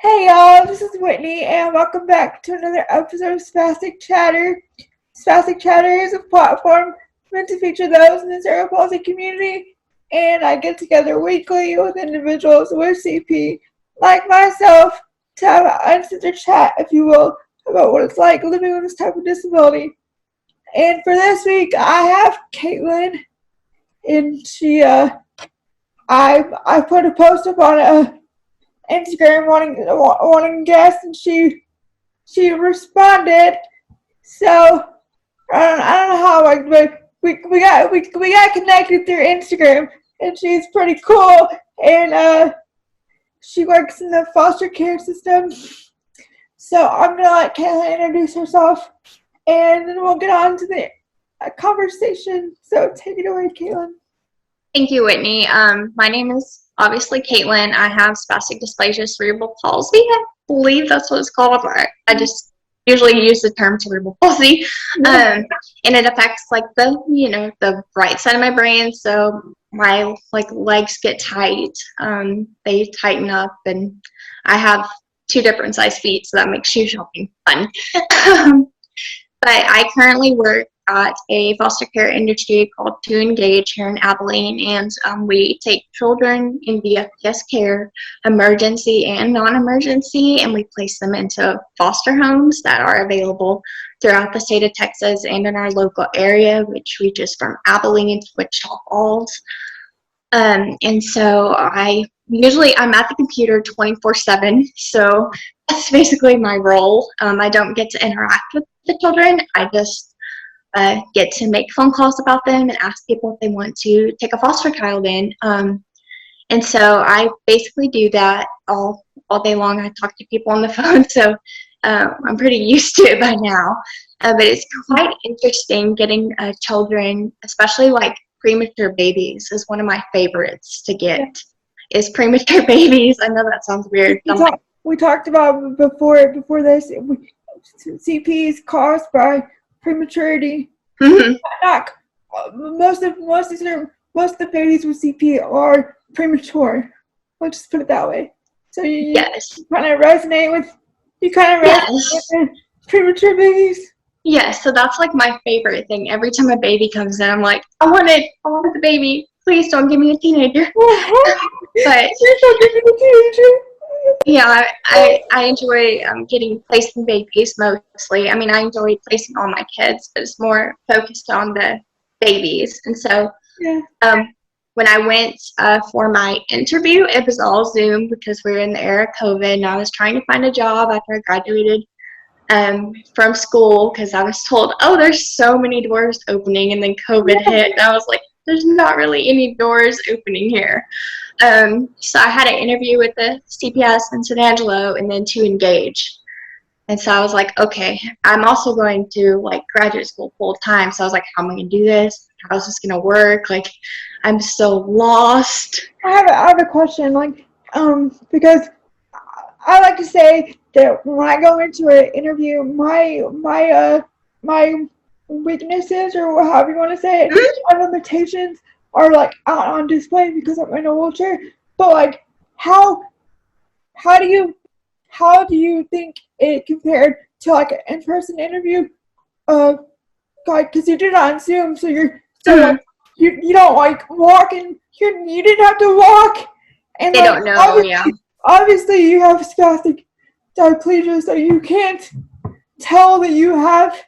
Hey y'all, this is Whitney, and welcome back to another episode of Spastic Chatter. Spastic Chatter is a platform meant to feature those in the Cerebral Palsy community, and I get together weekly with individuals with CP, like myself, to have an uncensored chat, if you will, about what it's like living with this type of disability. And for this week, I have Kaitlyn, and I put a post up on Instagram wanting guests, and she responded. So I don't know how, but we got connected through Instagram, and she's pretty cool. And she works in the foster care system. So I'm gonna let Kayla introduce herself, and then we'll get on to the conversation. So take it away, Kayla. Thank you, Whitney. My name is obviously Kaitlyn. I have spastic dysplasia, cerebral palsy. I believe that's what it's called. I just usually use the term cerebral palsy, and it affects the right side of my brain. So my legs get tight. They tighten up, and I have two different size feet, so that makes shoe shopping fun. But I currently work at a foster care industry called To Engage here in Abilene, and we take children in VFPS care, emergency and non-emergency, and we place them into foster homes that are available throughout the state of Texas and in our local area, which reaches from Abilene to Wichita Falls. And so I'm at the computer 24/7, so that's basically my role. I don't get to interact with the children. I just get to make phone calls about them and ask people if they want to take a foster child in. And so I basically do that all day long. I talk to people on the phone, so I'm pretty used to it by now. But it's quite interesting getting children, especially like premature babies is one of my favorites to get, is premature babies. I know that sounds weird. We talked about before this, CP is caused by prematurity. Mm-hmm. Most of the babies with CP are premature. Let's just put it that way. So you kind of resonate with the premature babies. Yes, so that's like my favorite thing. Every time a baby comes in, I'm like, I want the baby. Please don't give me a teenager. But please don't give me a teenager. Yeah, I enjoy getting placing babies mostly. I mean, I enjoy placing all my kids, but it's more focused on the babies. And so when I went for my interview, it was all Zoom because we were in the era of COVID, and I was trying to find a job after I graduated from school because I was told, oh, there's so many doors opening, and then COVID hit, and I was like, there's not really any doors opening here. So I had an interview with the CPS in San Angelo and then To Engage. And so I was like, okay, I'm also going to graduate school full time. So I was like, how am I going to do this? How is this going to work? I'm so lost. I have a question, because I like to say that when I go into an interview, my weaknesses, or however you want to say it, my limitations are out on display because I'm in a wheelchair. But how do you think it compared to an in-person interview? Because you did it on Zoom, so you don't walk, and you didn't have to walk. And they don't know, obviously you have spastic diplegia, so you can't tell that you have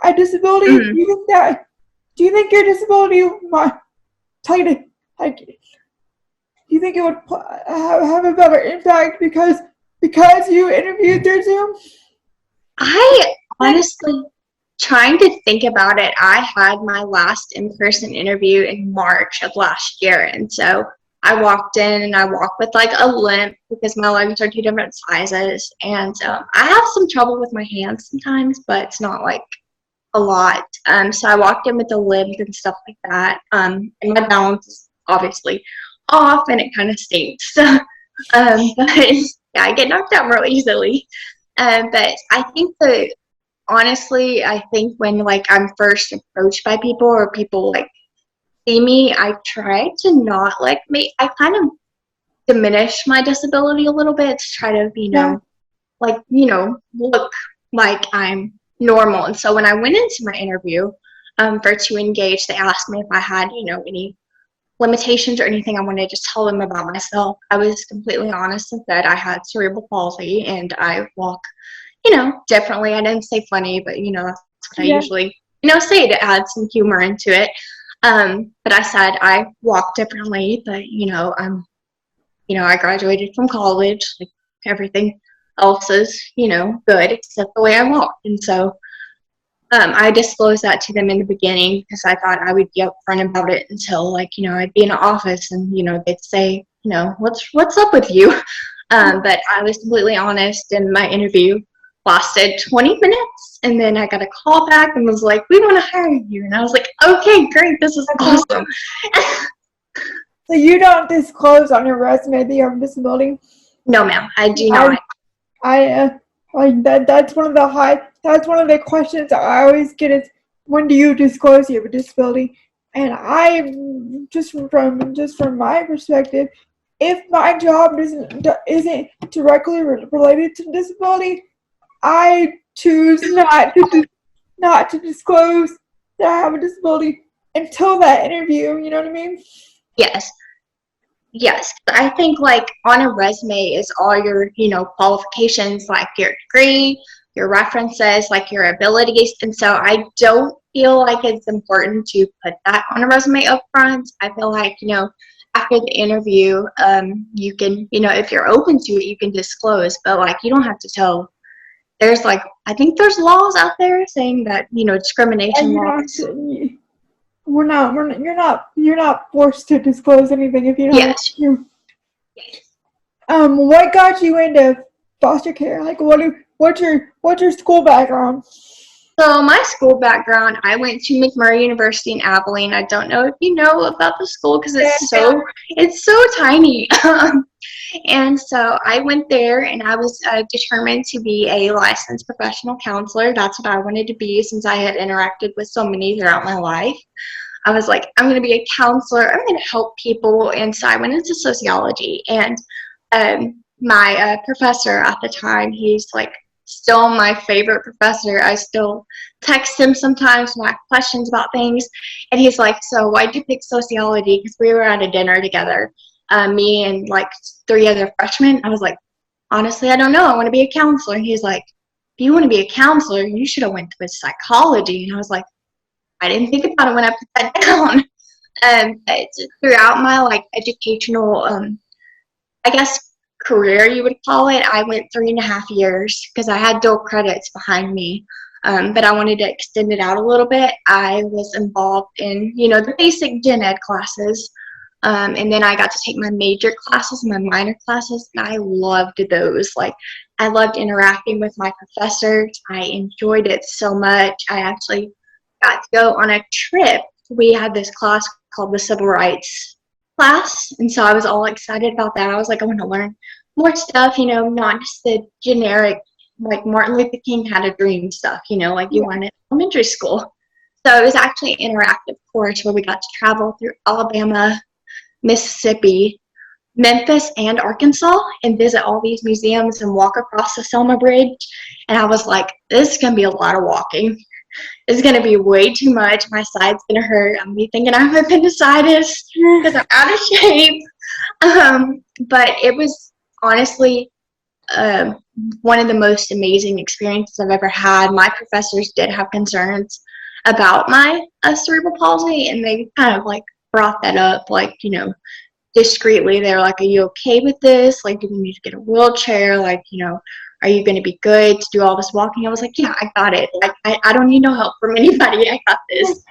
a disability. Mm-hmm. Do you think your disability might do you think it would have a better impact because you interviewed through Zoom? I honestly, trying to think about it, I had my last in-person interview in March of last year, and so I walked in and I walked with a limp because my legs are two different sizes, and I have some trouble with my hands sometimes, but it's not a lot. So I walked in with a limp and stuff like that, and my balance is obviously off, and it kind of stinks. But I get knocked out more easily. But I think honestly, I think when I'm first approached by people, or people see me, I try to not I kind of diminish my disability a little bit to try to, Yeah. look like I'm normal. And so when I went into my interview for To Engage, they asked me if I had, any limitations or anything I wanted to tell them about myself. I was completely honest and said I had cerebral palsy and I walk, differently. I didn't say funny, but, that's what I Yeah. usually, say to add some humor into it. But I said I walk differently, but, I graduated from college, like everything else is, good except the way I walk. And so I disclosed that to them in the beginning because I thought I would be upfront about it until, I'd be in an office and, they'd say, what's up with you? But I was completely honest, and my interview lasted 20 minutes, and then I got a call back and was like, we want to hire you. And I was like, okay, great, this is awesome. So you don't disclose on your resume that you have a disability? No, ma'am, I do not. Like that's one of the questions I always get is, when do you disclose you have a disability? And I just from my perspective, if my job isn't directly related to disability, I choose not to disclose that I have a disability until that interview. You know what I mean? Yes. I think on a resume is all your, qualifications, like your degree, your references, like your abilities. And so I don't feel like it's important to put that on a resume up front. I feel like, after the interview, you can, if you're open to it, you can disclose, but you don't have to tell. There's I think there's laws out there saying that, discrimination laws. You're not forced to disclose anything if you don't want to. Yes. What got you into foster care? What's your school background? So my school background, I went to McMurray University in Abilene. I don't know if you know about the school because it's so tiny. And so I went there, and I was determined to be a licensed professional counselor. That's what I wanted to be since I had interacted with so many throughout my life. I was like, I'm going to be a counselor. I'm going to help people. And so I went into sociology. And my professor at the time, he's still my favorite professor. I still text him sometimes when I have questions about things. And he's like, so why'd you pick sociology? Because we were at a dinner together, me and 3 other freshmen. I was like, honestly, I don't know. I want to be a counselor. And he's like, if you want to be a counselor, you should have went with psychology. And I was like, I didn't think about it when I put that down. Throughout my educational, I guess, career, you would call it, I went 3.5 years because I had dual credits behind me. But I wanted to extend it out a little bit. I was involved in, the basic gen ed classes. And then I got to take my major classes, my minor classes, and I loved those. I loved interacting with my professors. I enjoyed it so much. I actually got to go on a trip. We had this class called the Civil Rights class, and so I was all excited about that. I was like, I want to learn more stuff, not just the generic, Martin Luther King had a dream stuff, you learn in elementary school. So it was actually an interactive course where we got to travel through Alabama, Mississippi, Memphis, and Arkansas and visit all these museums and walk across the Selma Bridge. And I was like, this is going to be a lot of walking. It's going to be way too much. My side's going to hurt. I'm going to be thinking I have appendicitis because I'm out of shape. But it was honestly one of the most amazing experiences I've ever had. My professors did have concerns about my cerebral palsy, and they kind of brought that up, discreetly. They were like, are you okay with this? Do we need to get a wheelchair? Are you going to be good to do all this walking? I was like, yeah, I got it. I don't need no help from anybody. I got this.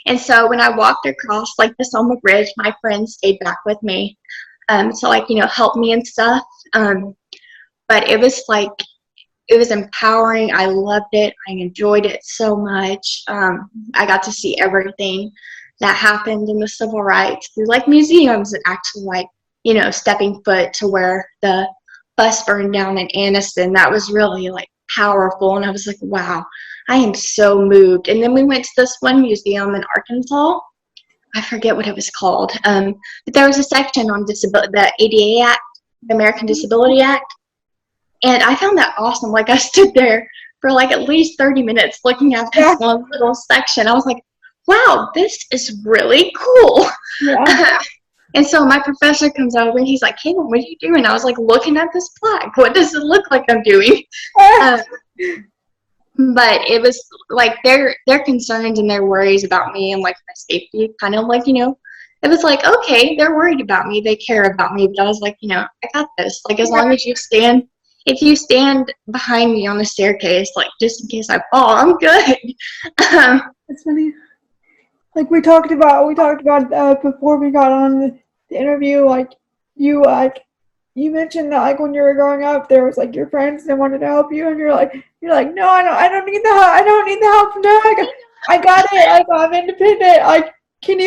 And so when I walked across the Selma Bridge, my friends stayed back with me to help me and stuff. But it was empowering. I loved it. I enjoyed it so much. I got to see everything that happened in the civil rights through museums and actually stepping foot to where the bus burned down in Anniston. That was really powerful, and I was like, wow, I am so moved. And then we went to this one museum in Arkansas I forget what it was called. But there was a section on the ADA Act, the American Disability Act, and I found that awesome. Like, I stood there for like at least 30 minutes looking at this one little section. I was like, wow, this is really cool. Yeah. And so my professor comes over and he's like, Kaitlyn, what are you doing? I was like, looking at this plaque. What does it look like I'm doing? But it was like their concerns and their worries about me and like my safety, kind of like, it was like, okay, they're worried about me, they care about me, but I was like, I got this. Like, as long as if you stand behind me on the staircase, like, just in case I fall, I'm good. That's funny. Like, we talked about before we got on the interview, like, you mentioned that, like, when you were growing up, there was like your friends that wanted to help you, and you're like, no, I don't need the help. I don't need the help. No, I got it. Like, I'm independent. Like, have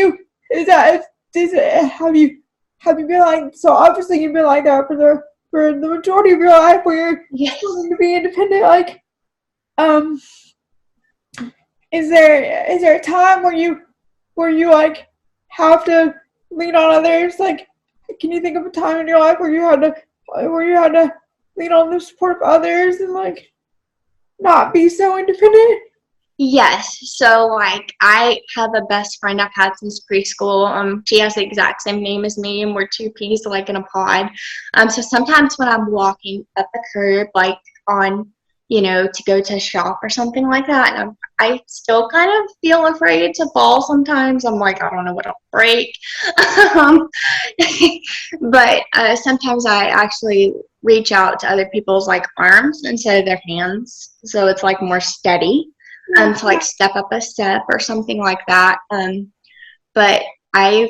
you been like, so obviously you've been like that for the majority of your life, where you're willing to be independent. Like, is there a time where you like have to lean on others? Like, can you think of a time in your life where you had to lean on the support of others and like not be so independent? Yes. So, like, I have a best friend I've had since preschool. She has the exact same name as me, and we're two peas, like, in a pod. So sometimes when I'm walking up the curb, like, on, to go to a shop or something like that, and I still kind of feel afraid to fall sometimes. I'm like, I don't know what I'll break. But sometimes I actually reach out to other people's, like, arms instead of their hands. So it's, like, more steady. To like step up a step or something like that. But I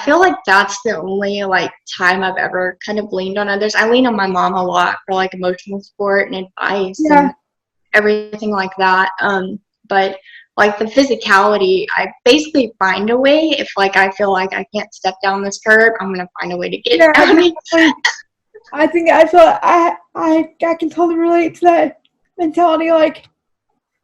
feel like that's the only like time I've ever kind of leaned on others. I lean on my mom a lot for like emotional support and advice and everything like that. But like the physicality, I basically find a way. If like I feel like I can't step down this curb, I'm gonna find a way to get down it. I can totally relate to that mentality. Like,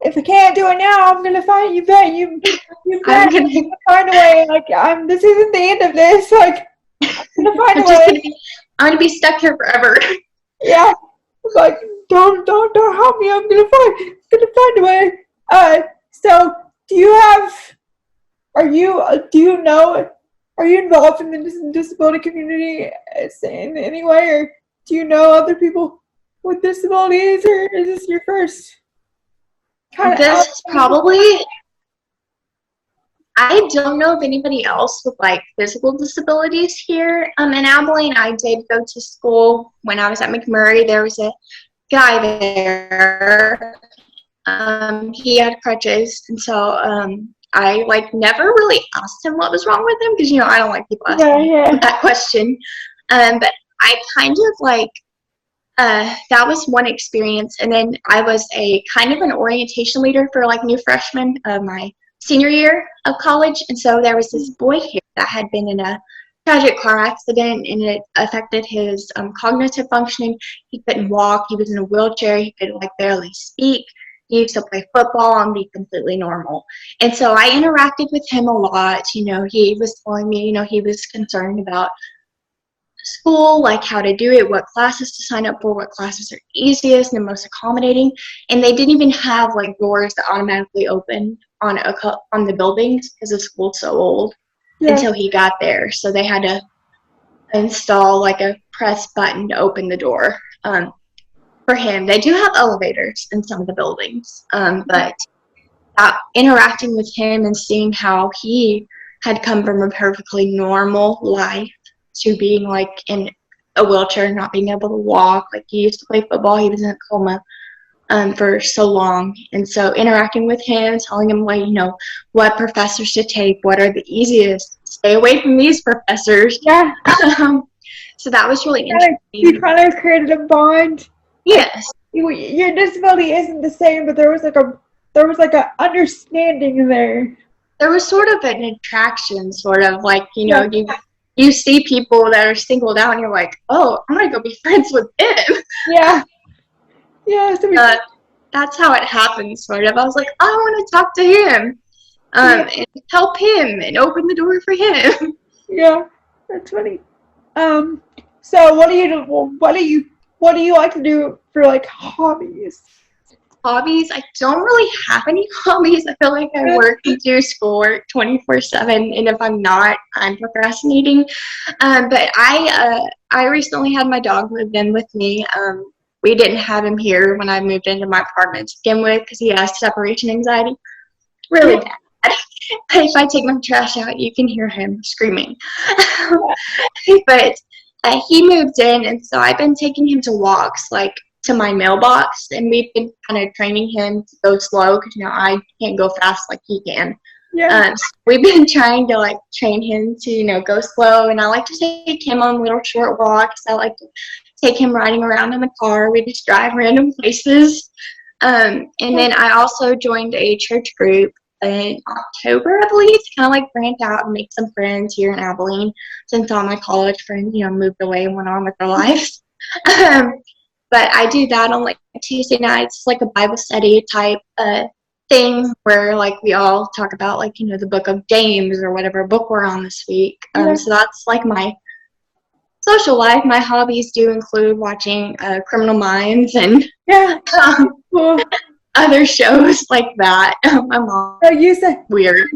if I can't do it now, I'm gonna find you. Bet you bet I'm gonna find a way. Like, this isn't the end of this. Like, I'm gonna find a way. I'm gonna be stuck here forever. Yeah, like, don't help me. I'm gonna find a way. So do you are you involved in the disability community in any way, or do you know other people with disabilities, or is this your first? This is probably, I don't know of anybody else with like physical disabilities here in Abilene. I did go to school when I was at McMurray. There was a guy there. He had crutches, and so I like never really asked him what was wrong with him, because I don't like people asking that question. But I kind of like that was one experience, and then I was a kind of an orientation leader for like new freshmen of my senior year of college, and so there was this boy here that had been in a tragic car accident, and it affected his cognitive functioning. He couldn't walk. He was in a wheelchair. He could like barely speak. He used to play football and be completely normal. And so I interacted with him a lot. He was telling me, he was concerned about school, like how to do it, what classes to sign up for, what classes are easiest and the most accommodating. And they didn't even have like doors that automatically open on the buildings because the school's so old until he got there. So they had to install like a press button to open the door. For him, they do have elevators in some of the buildings, but interacting with him and seeing how he had come from a perfectly normal life to being like in a wheelchair, not being able to walk. Like, he used to play football. He was in a coma for so long. And so interacting with him, telling him what professors to take, what are the easiest, stay away from these professors. Yeah. So that was really interesting. You kind of created a bond. Yes. Your disability isn't the same, but there was like a understanding there. There was sort of an attraction, sort of like, you see people that are singled out and you're like, oh, I'm going to go be friends with him. Yeah. Yeah. That's how it happened, sort of. I was like, I want to talk to him. and help him and open the door for him. Yeah, that's funny. So what do you do? What do you like to do for like hobbies? Hobbies, I don't really have any hobbies. I feel like I work and do schoolwork 24/7, and if I'm not, I'm procrastinating. But I recently had my dog moved in with me. We didn't have him here when I moved into my apartment to begin with because he has separation anxiety, really bad. If I take my trash out, you can hear him screaming. But he moved in, and so I've been taking him to walks, like to my mailbox, and we've been kind of training him to go slow because I can't go fast like he can. Yeah. So we've been trying to like train him to go slow, and I like to take him on little short walks. I like to take him riding around in the car. We just drive random places. And then I also joined a church group in October, I believe, to kind of like branch out and make some friends here in Abilene since all my college friends, moved away and went on with their lives. But I do that on like Tuesday nights, like a Bible study type thing where like we all talk about like, the book of James or whatever book we're on this week. So that's like my social life. My hobbies do include watching Criminal Minds and other shows like that. My mom you said weird,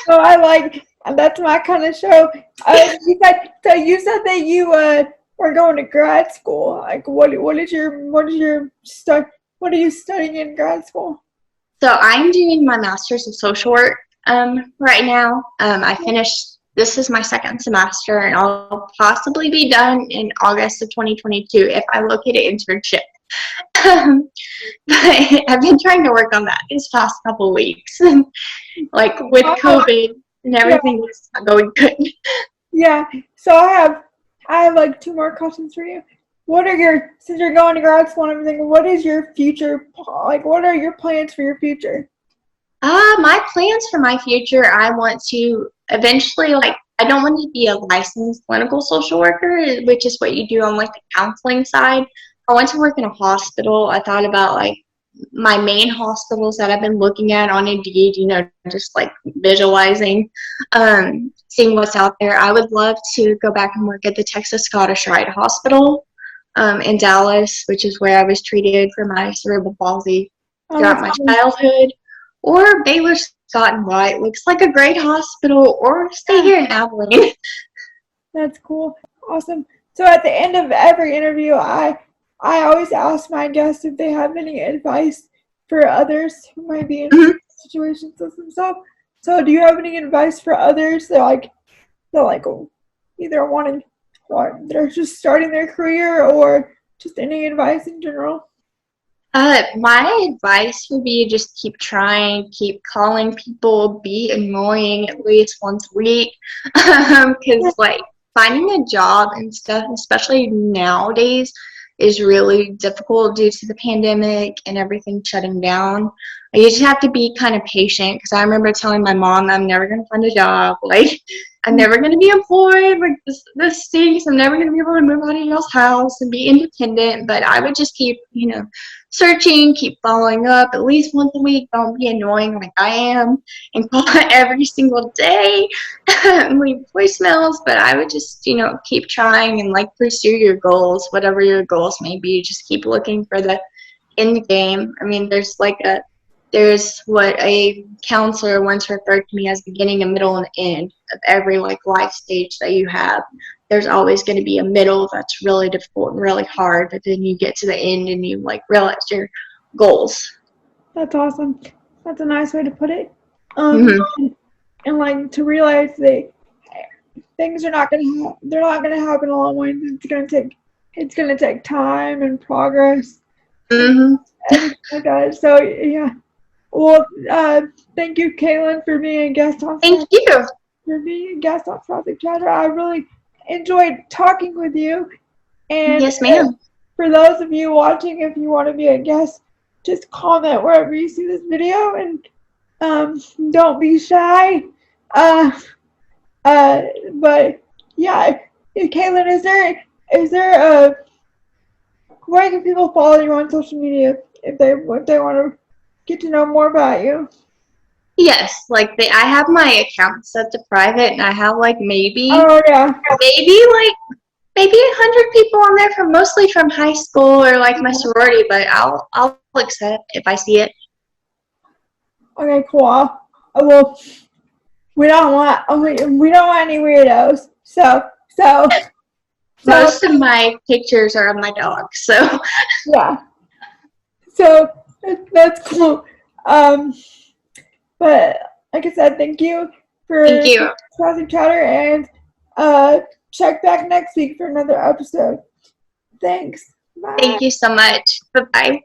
but I like that's my kind of show. You said that you were going to grad school. Like what are you studying in grad school? So I'm doing my master's of social work right now. I finished. This is my second semester, and I'll possibly be done in August of 2022 if I locate an internship. But I've been trying to work on that these past couple weeks. Like with COVID and everything is not going good. Yeah. So I have like two more questions for you. Since you're going to grad school and everything, what is your future, like what are your plans for your future? My plans for my future, I want to eventually, I don't want to be a licensed clinical social worker, which is what you do on like the counseling side. I want to work in a hospital. I thought about like my main hospitals that I've been looking at on Indeed, just like visualizing, seeing what's out there. I would love to go back and work at the Texas Scottish Rite Hospital in Dallas, which is where I was treated for my cerebral palsy throughout my childhood. Or Baylor Scott and White looks like a great hospital, or stay here in Abilene. That's cool. Awesome. So at the end of every interview, I always ask my guests if they have any advice for others who might be in situations as themselves. So do you have any advice for others that either wanting, or they're just starting their career, or just any advice in general? My advice would be just keep trying, keep calling people, be annoying at least once a week, because finding a job and stuff, especially nowadays, is really difficult due to the pandemic and everything shutting down. You just have to be kind of patient, because I remember telling my mom I'm never going to find a job, I'm never going to be employed, this stinks, I'm never going to be able to move out of y'all's house and be independent. But I would just keep, searching, keep following up at least once a week. Don't be annoying like I am and call every single day and leave voicemails. But I would just, keep trying and pursue your goals, whatever your goals may be. Just keep looking for the end game. I mean, there's what a counselor once referred to me as beginning, a middle, and end of every life stage that you have. There's always going to be a middle that's really difficult and really hard, but then you get to the end and you realize your goals. That's awesome. That's a nice way to put it. And to realize that things are not they're not gonna happen all at once. It's gonna take time and progress. And guys, so yeah. Well, thank you, Kaitlyn, for being a guest on. Thank you for being a guest on Spastic Chatter. I really enjoyed talking with you. And yes, ma'am. For those of you watching, if you want to be a guest, just comment wherever you see this video, and don't be shy. But yeah, Kaitlyn, is there where can people follow you on social media if they want to get to know more about you? Yes, like I have my account set to private, and I have like maybe Oh yeah. maybe 100 people on there from mostly from high school or like my sorority, but I'll accept if I see it. Okay, cool. Well, we don't want any weirdos. So Most of my pictures are of my dog, so yeah. So that's cool. But like I said, thank you for thank you. Spastic Chatter, and check back next week for another episode. Thanks. Bye. Thank you so much. Bye bye.